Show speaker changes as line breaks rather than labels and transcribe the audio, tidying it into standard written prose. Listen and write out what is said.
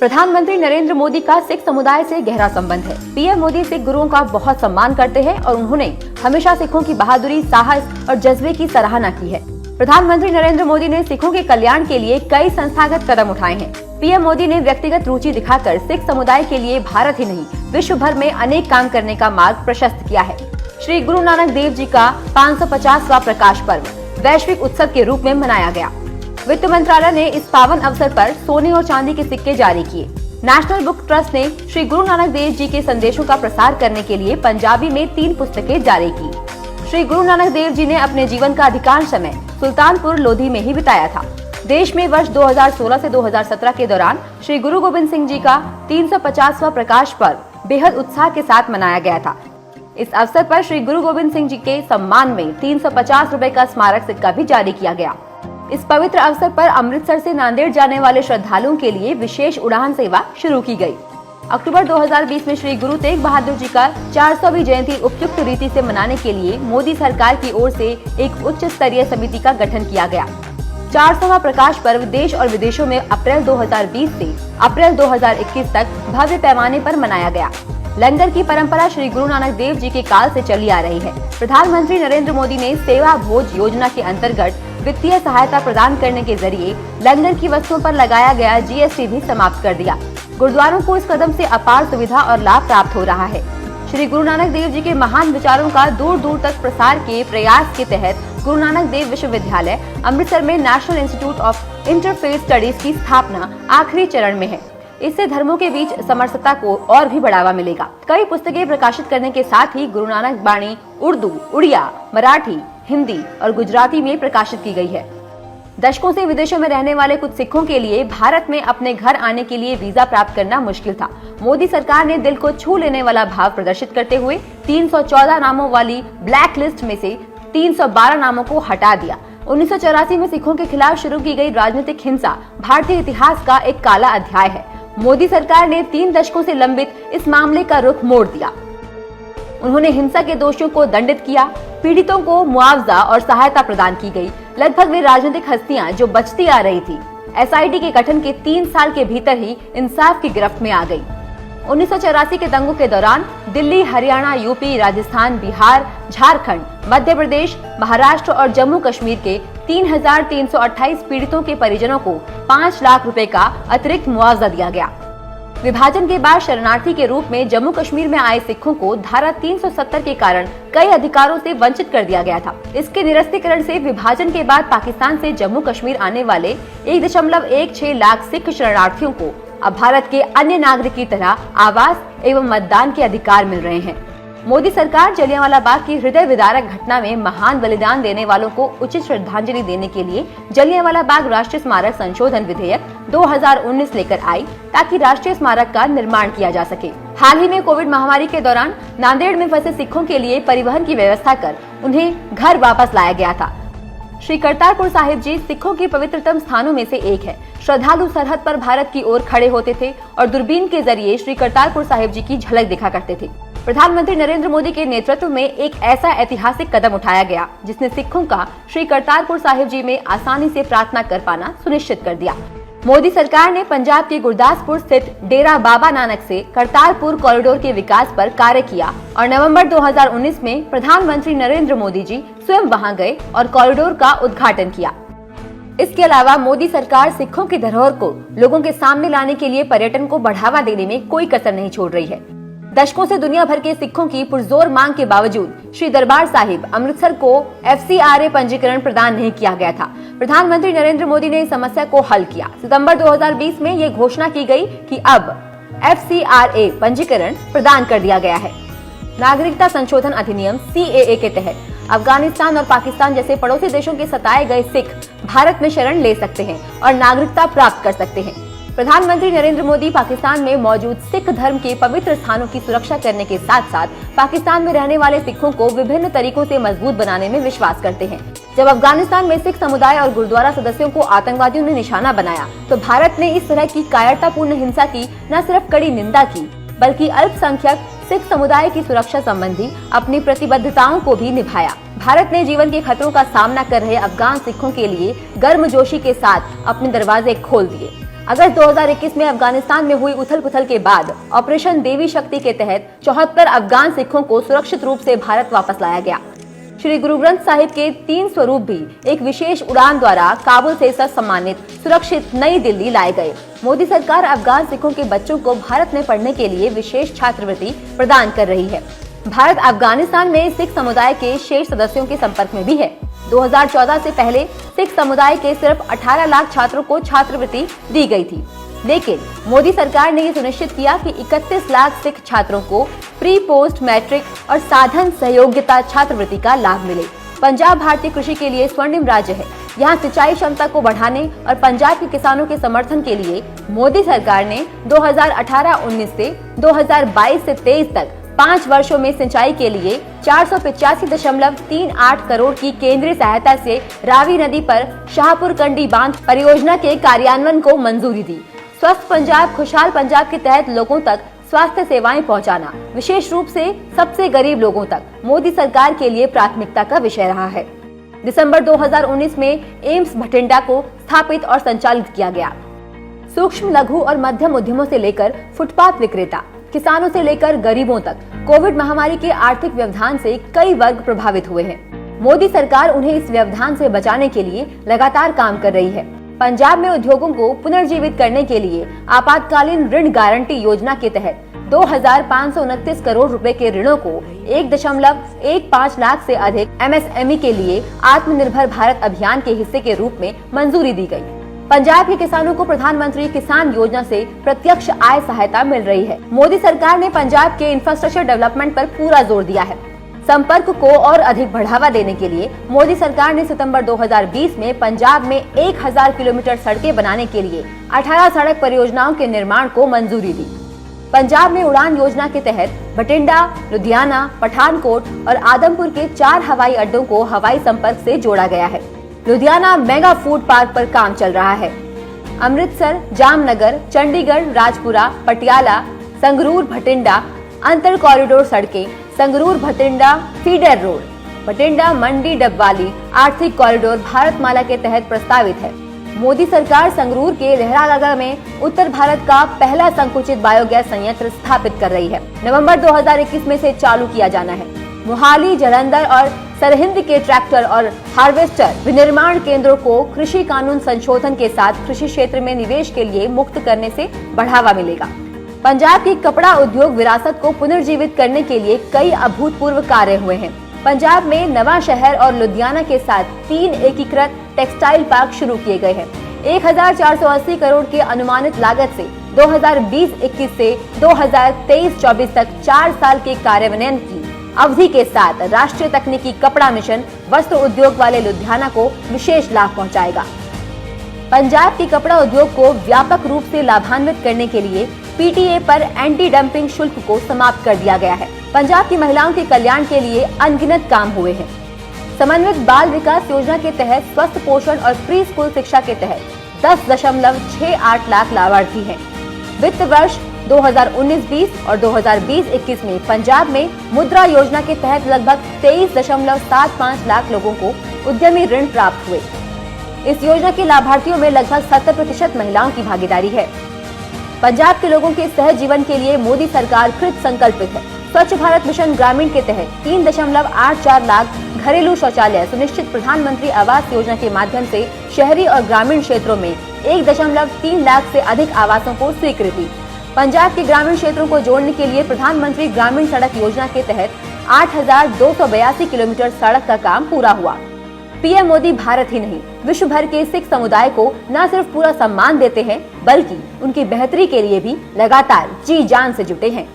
प्रधानमंत्री नरेंद्र मोदी का सिख समुदाय से गहरा संबंध है। पीएम मोदी सिख गुरुओं का बहुत सम्मान करते हैं और उन्होंने हमेशा सिखों की बहादुरी, साहस और जज्बे की सराहना की है। प्रधानमंत्री नरेंद्र मोदी ने सिखों के कल्याण के लिए कई संस्थागत कदम उठाए हैं। पीएम मोदी ने व्यक्तिगत रुचि दिखाकर सिख समुदाय के लिए भारत ही नहीं, विश्व भर में अनेक काम करने का मार्ग प्रशस्त किया है। श्री गुरु नानक देव जी का 550वां प्रकाश पर्व वैश्विक उत्सव के रूप में मनाया गया। वित्त मंत्रालय ने इस पावन अवसर पर सोने और चांदी के सिक्के जारी किए। नेशनल बुक ट्रस्ट ने श्री गुरु नानक देव जी के संदेशों का प्रसार करने के लिए पंजाबी में 3 पुस्तकें जारी की। श्री गुरु नानक देव जी ने अपने जीवन का अधिकांश समय सुल्तानपुर लोधी में ही बिताया था। देश में वर्ष 2016 से 2017 के दौरान श्री गुरु गोविंद सिंह जी का 350वां प्रकाश पर्व बेहद उत्साह के साथ मनाया गया था। इस अवसर पर श्री गुरु गोविंद सिंह जी के सम्मान में 350 रुपए का स्मारक सिक्का भी जारी किया गया। इस पवित्र अवसर पर अमृतसर से नांदेड़ जाने वाले श्रद्धालुओं के लिए विशेष उड़ान सेवा शुरू की गई। अक्टूबर 2020 में श्री गुरु तेग बहादुर जी का 400वीं जयंती उपयुक्त रीति से मनाने के लिए मोदी सरकार की ओर से एक उच्च स्तरीय समिति का गठन किया गया। 400वां प्रकाश पर्व देश और विदेशों में अप्रैल 2020 से अप्रैल 2021 तक भव्य पैमाने पर मनाया गया। लंगर की परंपरा श्री गुरु नानक देव जी के काल से चली आ रही है। प्रधानमंत्री नरेंद्र मोदी ने सेवा भोज योजना के अंतर्गत वित्तीय सहायता प्रदान करने के जरिए लंगर की वस्तुओं पर लगाया गया जीएसटी भी समाप्त कर दिया। गुरुद्वारों को इस कदम से अपार सुविधा और लाभ प्राप्त हो रहा है। श्री गुरु नानक देव जी के महान विचारों का दूर दूर तक प्रसार के प्रयास के तहत गुरु नानक देव विश्वविद्यालय अमृतसर में national institute of interfaith studies की स्थापना आखिरी चरण में है। इससे धर्मों के बीच समरसता को और भी बढ़ावा मिलेगा। कई पुस्तकें प्रकाशित करने के साथ ही गुरु नानक बाणी उर्दू, उड़िया, मराठी, हिंदी और गुजराती में प्रकाशित की गई है। दशकों से विदेशों में रहने वाले कुछ सिखों के लिए भारत में अपने घर आने के लिए वीजा प्राप्त करना मुश्किल था। मोदी सरकार ने दिल को छू लेने वाला भाव प्रदर्शित करते हुए 314 नामों वाली ब्लैक लिस्ट में से 312 नामों को हटा दिया। 1984 में सिखों के खिलाफ शुरू की गई राजनीतिक हिंसा भारतीय इतिहास का एक काला अध्याय है। मोदी सरकार ने 3 दशकों से लंबित इस मामले का रुख मोड़ दिया। उन्होंने हिंसा के दोषियों को दंडित किया, पीड़ितों को मुआवजा और सहायता प्रदान की गई। लगभग वे राजनीतिक हस्तियां जो बचती आ रही थी, एसआईटी के गठन के 3 साल के भीतर ही इंसाफ की गिरफ्त में आ गई। 1984 के दंगों के दौरान दिल्ली, हरियाणा, यूपी, राजस्थान, बिहार, झारखंड, मध्य प्रदेश, महाराष्ट्र और जम्मू कश्मीर के 3,328 पीड़ितों के परिजनों को 5 लाख रुपए का अतिरिक्त मुआवजा दिया गया। विभाजन के बाद शरणार्थी के रूप में जम्मू कश्मीर में आए सिखों को धारा 370 के कारण कई अधिकारों से वंचित कर दिया गया था। इसके निरस्तीकरण से विभाजन के बाद पाकिस्तान से जम्मू कश्मीर आने वाले 1.16 लाख सिख शरणार्थियों को अब भारत के अन्य नागरिक की तरह आवास एवं मतदान के अधिकार मिल रहे हैं। मोदी सरकार जलियांवाला बाग की हृदय विदारक घटना में महान बलिदान देने वालों को उचित श्रद्धांजलि देने के लिए जलियांवाला बाग राष्ट्रीय स्मारक संशोधन विधेयक 2019 लेकर आई, ताकि राष्ट्रीय स्मारक का निर्माण किया जा सके। हाल ही में कोविड महामारी के दौरान नांदेड़ में फंसे सिखों के लिए परिवहन की व्यवस्था कर उन्हें घर वापस लाया गया था। श्री करतारपुर साहिब जी सिखों के पवित्रतम स्थानों में से एक है। श्रद्धालु सरहद पर भारत की ओर खड़े होते थे और दूरबीन के जरिए श्री करतारपुर साहिब जी की झलक दिखा करते थे। प्रधानमंत्री नरेंद्र मोदी के नेतृत्व में एक ऐसा ऐतिहासिक कदम उठाया गया जिसने सिखों का श्री करतारपुर साहिब जी में आसानी से प्रार्थना कर पाना सुनिश्चित कर दिया। मोदी सरकार ने पंजाब के गुरदासपुर स्थित डेरा बाबा नानक से करतारपुर कॉरिडोर के विकास पर कार्य किया और नवंबर 2019 में प्रधानमंत्री नरेंद्र मोदी जी स्वयं वहां गए और कॉरिडोर का उद्घाटन किया। इसके अलावा मोदी सरकार सिखों की धरोहर को लोगों के सामने लाने के लिए पर्यटन को बढ़ावा देने में कोई कसर नहीं छोड़ रही है। दशकों से दुनिया भर के सिखों की पुरजोर मांग के बावजूद श्री दरबार साहिब अमृतसर को FCRA पंजीकरण प्रदान नहीं किया गया था। प्रधानमंत्री नरेंद्र मोदी ने इस समस्या को हल किया। सितंबर 2020 में ये घोषणा की गई कि अब FCRA पंजीकरण प्रदान कर दिया गया है। नागरिकता संशोधन अधिनियम CAA के तहत अफगानिस्तान और पाकिस्तान जैसे पड़ोसी देशों के सताए गए सिख भारत में शरण ले सकते हैं और नागरिकता प्राप्त कर सकते हैं। प्रधानमंत्री नरेंद्र मोदी पाकिस्तान में मौजूद सिख धर्म के पवित्र स्थानों की सुरक्षा करने के साथ साथ पाकिस्तान में रहने वाले सिखों को विभिन्न तरीकों से मजबूत बनाने में विश्वास करते हैं। जब अफगानिस्तान में सिख समुदाय और गुरुद्वारा सदस्यों को आतंकवादियों ने निशाना बनाया तो भारत ने इस तरह की कायरतापूर्ण हिंसा की न सिर्फ कड़ी निंदा की, बल्कि अल्पसंख्यक सिख समुदाय की सुरक्षा संबंधी अपनी प्रतिबद्धताओं को भी निभाया। भारत ने जीवन के खतरों का सामना कर रहे अफगान सिखों के लिए गर्मजोशी के साथ अपने दरवाजे खोल दिए। अगस्त 2021 में अफगानिस्तान में हुई उथल पुथल के बाद ऑपरेशन देवी शक्ति के तहत 74 अफगान सिखों को सुरक्षित रूप से भारत वापस लाया गया। श्री गुरु ग्रंथ साहिब के 3 स्वरूप भी एक विशेष उड़ान द्वारा काबुल से सम्मानित सुरक्षित नई दिल्ली लाए गए। मोदी सरकार अफगान सिखों के बच्चों को भारत में पढ़ने के लिए विशेष छात्रवृत्ति प्रदान कर रही है। भारत अफगानिस्तान में सिख समुदाय के शेष सदस्यों के संपर्क में भी है। 2014 से पहले सिख समुदाय के सिर्फ 18 लाख छात्रों को छात्रवृत्ति दी गई थी, लेकिन मोदी सरकार ने ये सुनिश्चित किया कि 31 लाख सिख छात्रों को प्री पोस्ट मैट्रिक और साधन सहयोग्यता छात्रवृत्ति का लाभ मिले। पंजाब भारतीय कृषि के लिए स्वर्णिम राज्य है। यहाँ सिंचाई क्षमता को बढ़ाने और पंजाब के किसानों के समर्थन के लिए मोदी सरकार ने 2018-19 से 2022 से 23 तक 5 वर्षों में सिंचाई के लिए 485.38 करोड़ की केंद्रीय सहायता से रावी नदी पर शाहपुर कंडी बांध परियोजना के कार्यान्वयन को मंजूरी दी। स्वस्थ पंजाब खुशहाल पंजाब के तहत लोगों तक स्वास्थ्य सेवाएं पहुंचाना, विशेष रूप से सबसे गरीब लोगों तक, मोदी सरकार के लिए प्राथमिकता का विषय रहा है। दिसंबर 2019 में एम्स भटिंडा को स्थापित और संचालित किया गया। सूक्ष्म लघु और मध्यम उद्यमों से लेकर फुटपाथ विक्रेता, किसानों से लेकर गरीबों तक कोविड महामारी के आर्थिक व्यवधान से कई वर्ग प्रभावित हुए हैं। मोदी सरकार उन्हें इस व्यवधान से बचाने के लिए लगातार काम कर रही है। पंजाब में उद्योगों को पुनर्जीवित करने के लिए आपातकालीन ऋण गारंटी योजना के तहत 2,529 करोड़ रुपए के ऋणों को 1.15 लाख से अधिक MSME के लिए आत्मनिर्भर भारत अभियान के हिस्से के रूप में मंजूरी दी गई। पंजाब के किसानों को प्रधानमंत्री किसान योजना से प्रत्यक्ष आय सहायता मिल रही है। मोदी सरकार ने पंजाब के इंफ्रास्ट्रक्चर डेवलपमेंट पर पूरा जोर दिया है। संपर्क को और अधिक बढ़ावा देने के लिए मोदी सरकार ने सितंबर 2020 में पंजाब में 1000 किलोमीटर सड़कें बनाने के लिए 18 सड़क परियोजनाओं के निर्माण को मंजूरी दी। पंजाब में उड़ान योजना के तहत भटिंडा, लुधियाना, पठानकोट और आदमपुर के 4 हवाई अड्डों को हवाई संपर्क से जोड़ा गया है। लुधियाना मेगा फूड पार्क पर काम चल रहा है। अमृतसर, जामनगर, चंडीगढ़, राजपुरा, पटियाला, संगरूर, भटिंडा अंतर कॉरिडोर सड़कें, संगरूर भटिंडा फीडर रोड, भटिंडा मंडी डबवाली आर्थिक कॉरिडोर भारतमाला के तहत प्रस्तावित है। मोदी सरकार संगरूर के लहरागागा में उत्तर भारत का पहला संकुचित बायोगैस संयंत्र स्थापित कर रही है। नवंबर 2021 में से चालू किया जाना है। मोहाली, जालंधर और सरहिंद के ट्रैक्टर और हार्वेस्टर विनिर्माण केंद्रों को कृषि कानून संशोधन के साथ कृषि क्षेत्र में निवेश के लिए मुक्त करने से बढ़ावा मिलेगा। पंजाब की कपड़ा उद्योग विरासत को पुनर्जीवित करने के लिए कई अभूतपूर्व कार्य हुए हैं। पंजाब में नवा शहर और लुधियाना के साथ 3 एकीकृत टेक्सटाइल पार्क शुरू किए गए हैं। 1480 करोड़ की अनुमानित लागत से 2020-21 से 2023-24 तक 4 साल के कार्यान्वयन की अवधि के साथ राष्ट्रीय तकनीकी कपड़ा मिशन वस्त्र उद्योग वाले लुधियाना को विशेष लाभ पहुंचाएगा। पंजाब की कपड़ा उद्योग को व्यापक रूप से लाभान्वित करने के लिए PTA पर एंटी डंपिंग शुल्क को समाप्त कर दिया गया है। पंजाब की महिलाओं के कल्याण के लिए अनगिनत काम हुए हैं। समन्वित बाल विकास योजना के तहत स्वस्थ पोषण और प्री स्कूल शिक्षा के तहत 10.68 लाख लाभार्थी हैं। वित्त वर्ष 2019-20 और 2020-21 में पंजाब में मुद्रा योजना के तहत लगभग 23.75 लाख लोगों को उद्यमी ऋण प्राप्त हुए। इस योजना के लाभार्थियों में लगभग 70% महिलाओं की भागीदारी है। पंजाब के लोगों के सहज जीवन के लिए मोदी सरकार कृत संकल्पित है। स्वच्छ भारत मिशन ग्रामीण के तहत 3.84 लाख घरेलू शौचालय सुनिश्चित प्रधानमंत्री आवास योजना के माध्यम से शहरी और ग्रामीण क्षेत्रों में 1.3 लाख से अधिक आवासों को स्वीकृति। पंजाब के ग्रामीण क्षेत्रों को जोड़ने के लिए प्रधानमंत्री ग्रामीण सड़क योजना के तहत 8,282 किलोमीटर सड़क का काम पूरा हुआ। पीएम मोदी भारत ही नहीं, विश्व भर के सिख समुदाय को न सिर्फ पूरा सम्मान देते हैं, बल्कि उनकी बेहतरी के लिए भी लगातार जी जान से जुटे हैं।